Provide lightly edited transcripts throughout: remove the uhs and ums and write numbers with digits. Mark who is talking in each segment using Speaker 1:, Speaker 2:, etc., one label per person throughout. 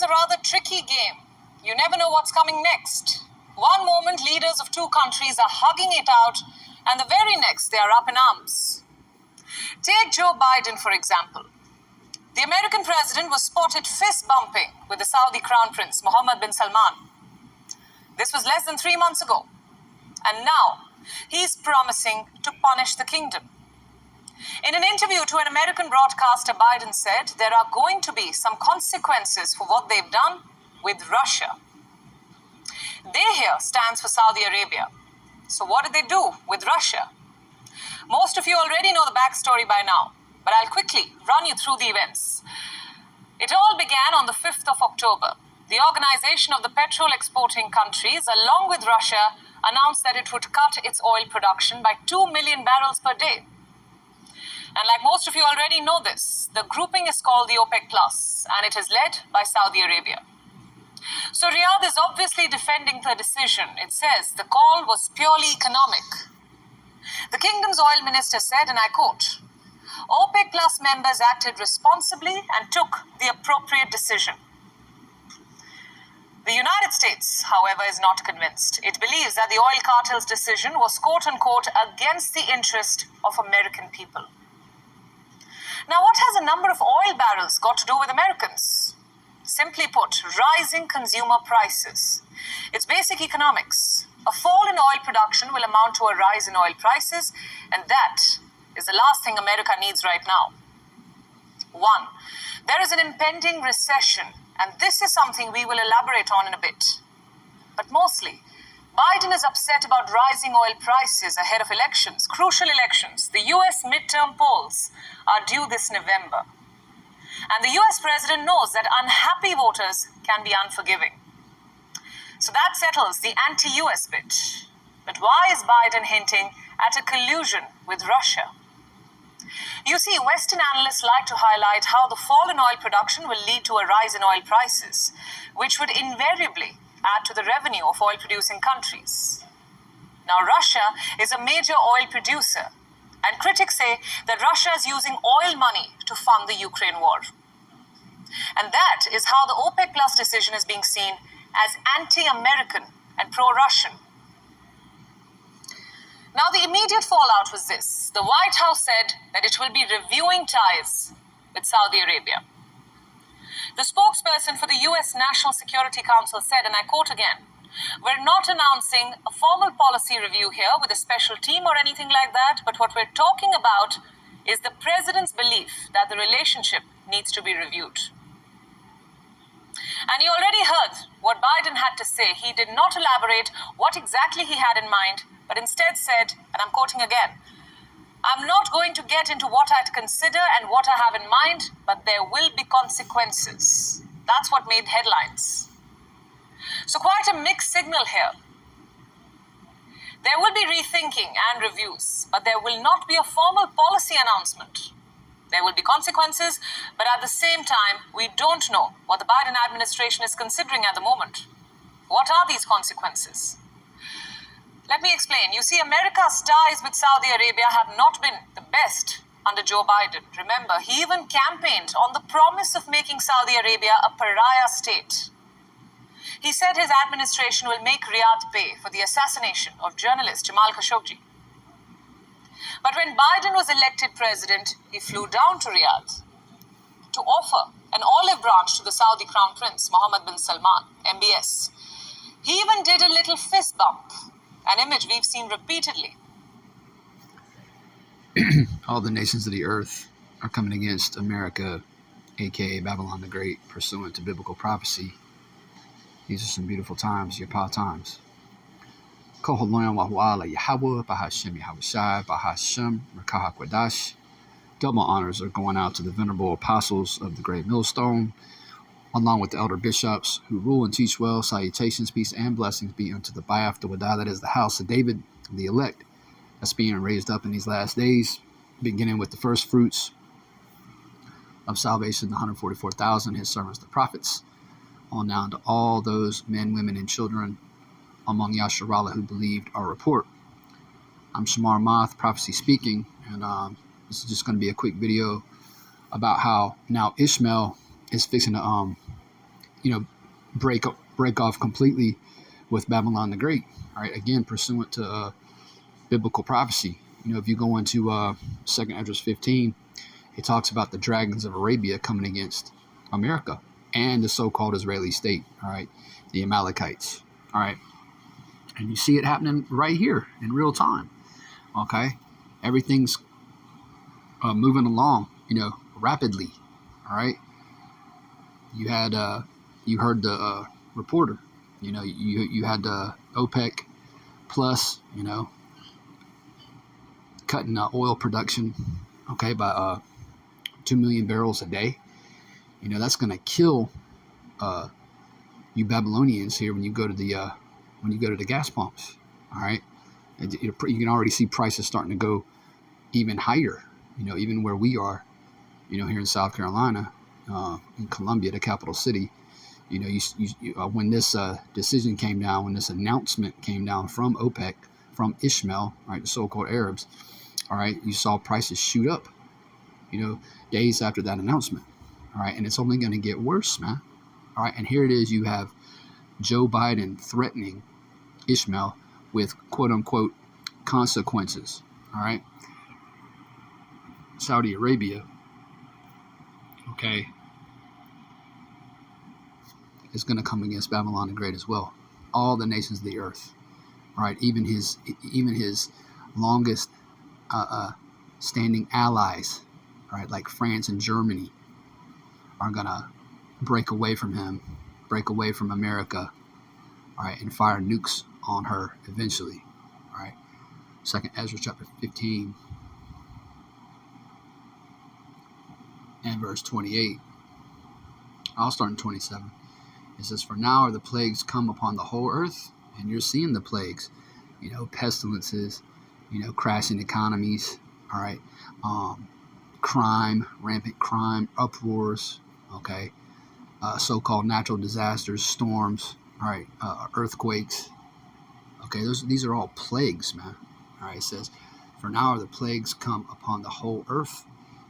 Speaker 1: a rather tricky game. You never know what's coming next. One moment, leaders of two countries are hugging it out, and the very next, they are up in arms. Take Joe Biden, for example. The American president was spotted fist-bumping with the Saudi Crown Prince, Mohammed bin Salman. This was less than 3 months ago. And now, he's promising to punish the kingdom. In an interview to an American broadcaster, Biden said there are going to be some consequences for what they've done with Russia. They here stands for Saudi Arabia. So what did they do with Russia? Most of you already know the backstory by now, but I'll quickly run you through the events. It all began on the 5th of October. The Organization of the Petrol Exporting Countries, along with Russia, announced that it would cut its oil production by 2 million barrels per day. And like most of you already know this, the grouping is called the OPEC+, and it is led by Saudi Arabia. So Riyadh is obviously defending the decision. It says the call was purely economic. The kingdom's oil minister said, and I quote, OPEC Plus members acted responsibly and took the appropriate decision. The United States, however, is not convinced. It believes that the oil cartel's decision was quote-unquote against the interest of American people. Now, what has a number of oil barrels got to do with Americans? Simply put, rising consumer prices. It's basic economics. A fall in oil production will amount to a rise in oil prices, and that is the last thing America needs right now. 1. There is an impending recession, and this is something we will elaborate on in a bit. But mostly, Biden is upset about rising oil prices ahead of elections, crucial elections. The US midterm polls are due this November. And the US president knows that unhappy voters can be unforgiving. So that settles the anti-US bit. But why is Biden hinting at a collusion with Russia? You see, Western analysts like to highlight how the fall in oil production will lead to a rise in oil prices, which would invariably add to the revenue of oil-producing countries. Now, Russia is a major oil producer, and critics say that Russia is using oil money to fund the Ukraine war. And that is how the OPEC Plus decision is being seen as anti-American and pro-Russian. Now, the immediate fallout was this. The White House said that it will be reviewing ties with Saudi Arabia. The spokesperson for the US National Security Council said, and I quote again, "We're not announcing a formal policy review here with a special team or anything like that, but what we're talking about is the president's belief that the relationship needs to be reviewed." And you already heard what Biden had to say. He did not elaborate what exactly he had in mind, but instead said, and I'm quoting again, "I'm not going to get into what I'd consider and what I have in mind, but there will be consequences." That's what made headlines. So quite a mixed signal here. There will be rethinking and reviews, but there will not be a formal policy announcement. There will be consequences, but at the same time, we don't know what the Biden administration is considering at the moment. What are these consequences? Let me explain. You see, America's ties with Saudi Arabia have not been the best under Joe Biden. Remember, he even campaigned on the promise of making Saudi Arabia a pariah state. He said his administration will make Riyadh pay for the assassination of journalist Jamal Khashoggi. But when Biden was elected president, he flew down to Riyadh to offer an olive branch to the Saudi Crown Prince, Mohammed bin Salman, MBS. He even did a little fist bump, an image we've seen repeatedly.
Speaker 2: All the nations of the earth are coming against America, aka Babylon the Great, pursuant to biblical prophecy. These are some beautiful times, Yapa times. Koholoyan Wahwala Yahweh, Bahashem Yahushai, Bahashem, meriKKKa Kwadash. Double honors are going out to the venerable apostles of the great millstone, along with the elder bishops who rule and teach well. Salutations, peace, and blessings be unto the Bayaf, the Wadah, that is the house of David, the elect, that's being raised up in these last days, beginning with the first fruits of salvation, the 144,000, his servants, the prophets, on down to all those men, women, and children among Yasharallah who believed our report. I'm Shamar Ahmath, prophecy speaking, and this is just going to be a quick video about how now Ishmael is fixing to break off completely with Babylon the Great. All right, again, pursuant to biblical prophecy. If you go into 2nd Esdras 15, it talks about the dragons of Arabia coming against America and the so-called Israeli state. All right, the Amalekites. All right, and you see it happening right here in real time. Okay, everything's moving along, rapidly. All right, you heard the reporter. You had the OPEC plus, cutting oil production, okay, by 2 million barrels a day. That's going to kill you Babylonians here when you go to the gas pumps. All right, you can already see prices starting to go even higher. Even where we are, here in South Carolina, in Columbia, the capital city. When this decision came down, when this announcement came down from OPEC, from Ishmael, right, the so-called Arabs, all right, you saw prices shoot up, days after that announcement, all right, and it's only going to get worse, man, all right, and here it is, you have Joe Biden threatening Ishmael with quote-unquote consequences, all right, Saudi Arabia, okay, is going to come against Babylon the Great as well. All the nations of the earth, all right, even his longest standing allies, all right, like France and Germany, are going to break away from him, break away from America, all right, and fire nukes on her eventually, all right. 2nd Ezra chapter 15 and verse 28. I'll start in 27. It says, "For now are the plagues come upon the whole earth," and you're seeing the plagues, pestilences, crashing economies, all right, crime, rampant crime, uproars, okay, so-called natural disasters, storms, all right, earthquakes, okay, these are all plagues, man, all right, it says, "For now are the plagues come upon the whole earth,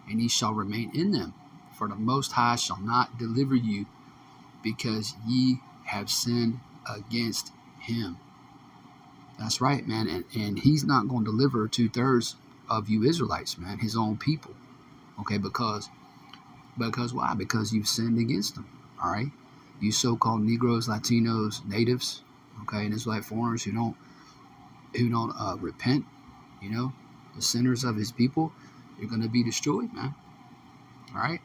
Speaker 2: and ye shall remain in them, for the Most High shall not deliver you, because ye have sinned against him." That's right, man. And he's not going to deliver 2/3 of you Israelites, man, his own people. Okay, because why? Because you've sinned against him. All right, you so-called Negroes, Latinos, natives, okay, and Israelite foreigners who don't repent, the sinners of his people, you're going to be destroyed, man. All right.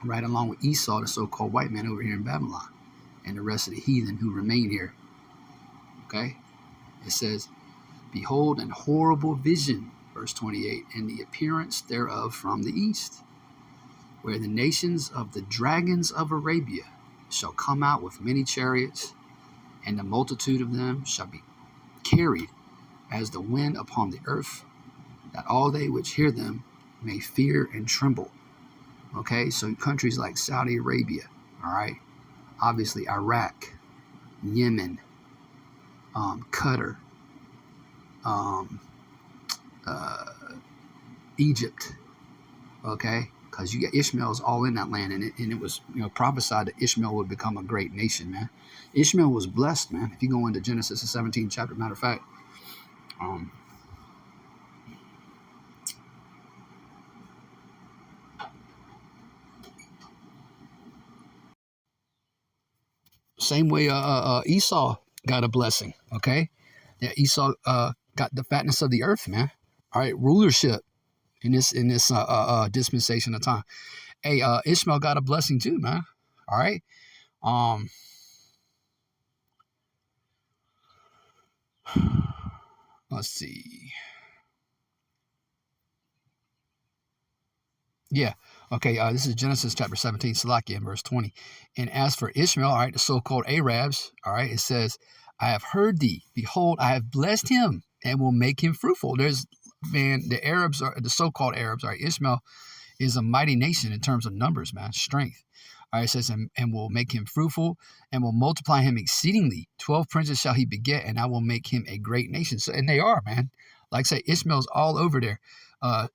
Speaker 2: Right along with Esau, the so-called white man over here in Babylon, and the rest of the heathen who remain here. Okay? It says, "Behold, an horrible vision," verse 28, "and the appearance thereof from the east, where the nations of the dragons of Arabia shall come out with many chariots, and the multitude of them shall be carried as the wind upon the earth, that all they which hear them may fear and tremble." Okay, so countries like Saudi Arabia, all right, obviously Iraq, Yemen, Qatar, Egypt, okay, because you got Ishmael's all in that land, and it was prophesied that Ishmael would become a great nation, man. Ishmael was blessed, man. If you go into Genesis the 17th chapter, matter of fact, same way Esau got a blessing, okay? Yeah, Esau got the fatness of the earth, man. All right, rulership in this dispensation of time. Hey, Ishmael got a blessing too, man. All right. Let's see. Yeah. Okay. This is Genesis chapter 17, Salakia, in verse 20. "And as for Ishmael, all right, the so-called Arabs, all right, it says, I have heard thee. Behold, I have blessed him and will make him fruitful." The Arabs are the so-called Arabs, all right. Ishmael is a mighty nation in terms of numbers, man, strength. All right, it says, and will make him fruitful and will multiply him exceedingly. 12 princes shall he beget, and I will make him a great nation. So, and they are, man. Like I say, Ishmael's all over there.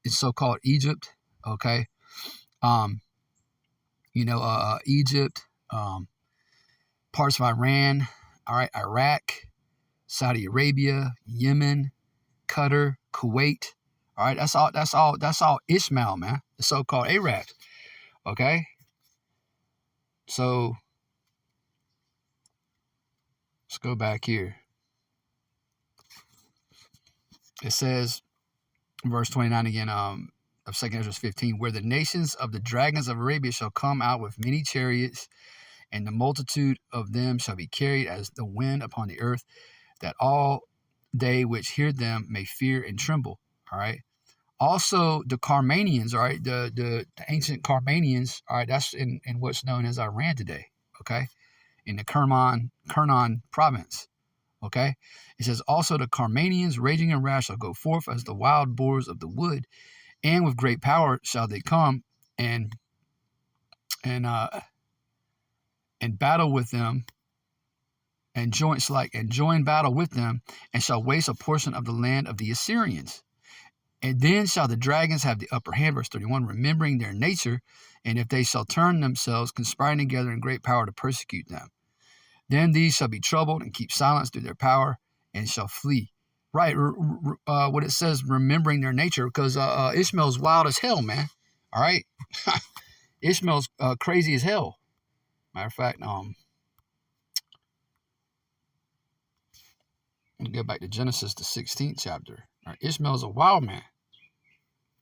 Speaker 2: It's so-called Egypt, okay? Egypt, parts of Iran, all right, Iraq, Saudi Arabia, Yemen, Qatar, Kuwait. All right, that's all Ishmael, man. The so-called Arabs. Okay. So let's go back here. It says, verse 29 again, of 2 Ezra 15, where the nations of the dragons of Arabia shall come out with many chariots, and the multitude of them shall be carried as the wind upon the earth, that all they which hear them may fear and tremble. All right. Also, the Carmanians, all right, the ancient Carmanians, all right, that's in what's known as Iran today, okay, in the Kernan province, okay. It says, also the Carmanians raging in wrath shall go forth as the wild boars of the wood, and with great power shall they come and battle with them, and join battle with them, and shall waste a portion of the land of the Assyrians. And then shall the dragons have the upper hand, verse 31, remembering their nature, and if they shall turn themselves, conspiring together in great power to persecute them. Then these shall be troubled and keep silence through their power, and shall flee. Right, what it says, remembering their nature, because Ishmael's wild as hell, man. All right? Ishmael's crazy as hell. Matter of fact, let me go back to Genesis, the 16th chapter. All right, Ishmael's a wild man.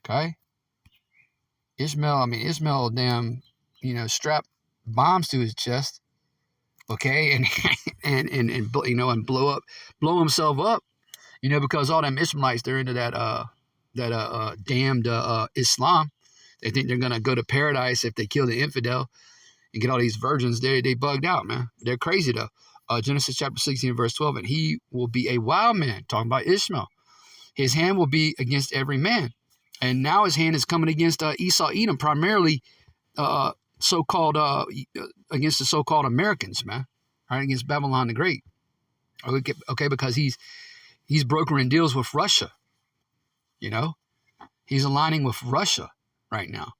Speaker 2: Okay? Ishmael damn, strap bombs to his chest, okay, and blow himself up, because all them Ishmaelites, they're into that damned Islam. They think they're gonna go to paradise if they kill the infidel and get all these virgins. They bugged out, man. They're crazy though. Genesis chapter 16, verse 12, and he will be a wild man, talking about Ishmael. His hand will be against every man. And now his hand is coming against Esau, Edom, primarily so-called against the so-called Americans, man. Right, against Babylon the Great. Okay, because he's brokering deals with Russia. He's aligning with Russia right now.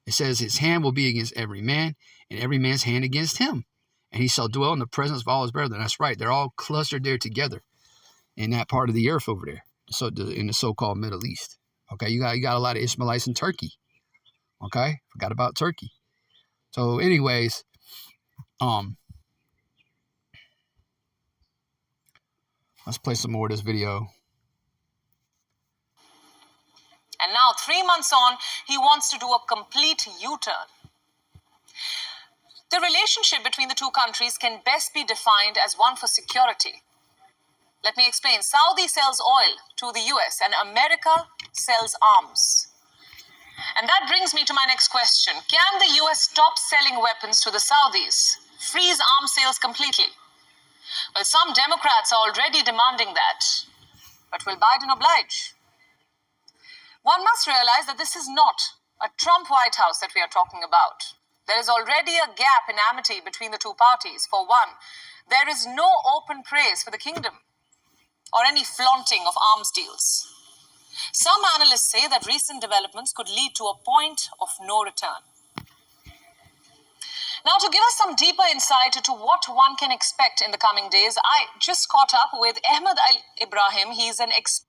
Speaker 2: It says his hand will be against every man, and every man's hand against him. And he shall dwell in the presence of all his brethren. That's right. They're all clustered there together in that part of the earth over there. So in the so-called Middle East. Okay, you got a lot of Ishmaelites in Turkey. Okay, forgot about Turkey. So, anyways, let's play some more of this video.
Speaker 1: And now, 3 months on, he wants to do a complete U-turn. The relationship between the two countries can best be defined as one for security. Let me explain. Saudi sells oil to the US and America sells arms. And that brings me to my next question. Can the US stop selling weapons to the Saudis? Freeze arms sales completely? Well, some Democrats are already demanding that. But will Biden oblige? One must realize that this is not a Trump White House that we are talking about. There is already a gap in amity between the two parties. For one, there is no open praise for the kingdom or any flaunting of arms deals. Some analysts say that recent developments could lead to a point of no return. Now, to give us some deeper insight into what one can expect in the coming days, I just caught up with Ahmath Ibrahim. He's an expert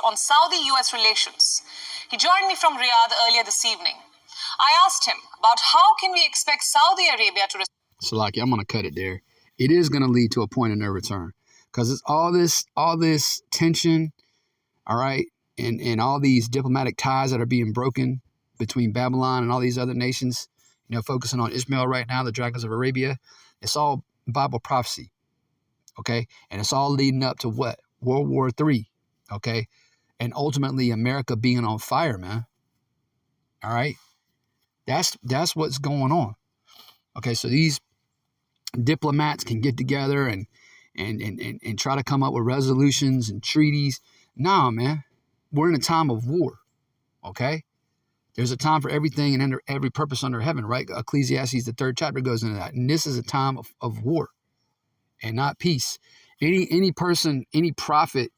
Speaker 1: on Saudi-US relations. He joined me from Riyadh earlier this evening. I asked him about how can we expect Saudi Arabia to...
Speaker 2: Salaki, I'm going to cut it there. It is going to lead to a point of no return. Because it's all this tension, all right, and all these diplomatic ties that are being broken between Babylon and all these other nations, focusing on Ishmael right now, the dragons of Arabia. It's all Bible prophecy, okay? And it's all leading up to what? World War III, okay? And ultimately America being on fire, man. All right? That's what's going on. Okay, so these diplomats can get together and try to come up with resolutions and treaties. Nah, man. We're in a time of war, okay? There's a time for everything and under every purpose under heaven, right? Ecclesiastes, the 3rd chapter, goes into that. And this is a time of war and not peace. Any person, any prophet,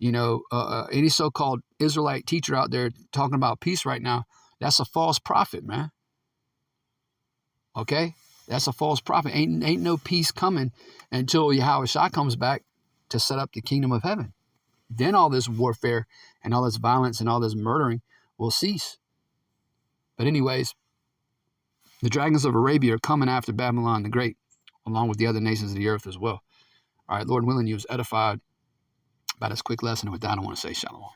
Speaker 2: any so-called Israelite teacher out there talking about peace right now, that's a false prophet, man. Okay? That's a false prophet. Ain't no peace coming until Yahushua comes back to set up the kingdom of heaven. Then all this warfare and all this violence and all this murdering will cease. But anyways, the dragons of Arabia are coming after Babylon the Great, along with the other nations of the earth as well. All right, Lord willing, you was edified by this quick lesson. And with that, I want to say shalom.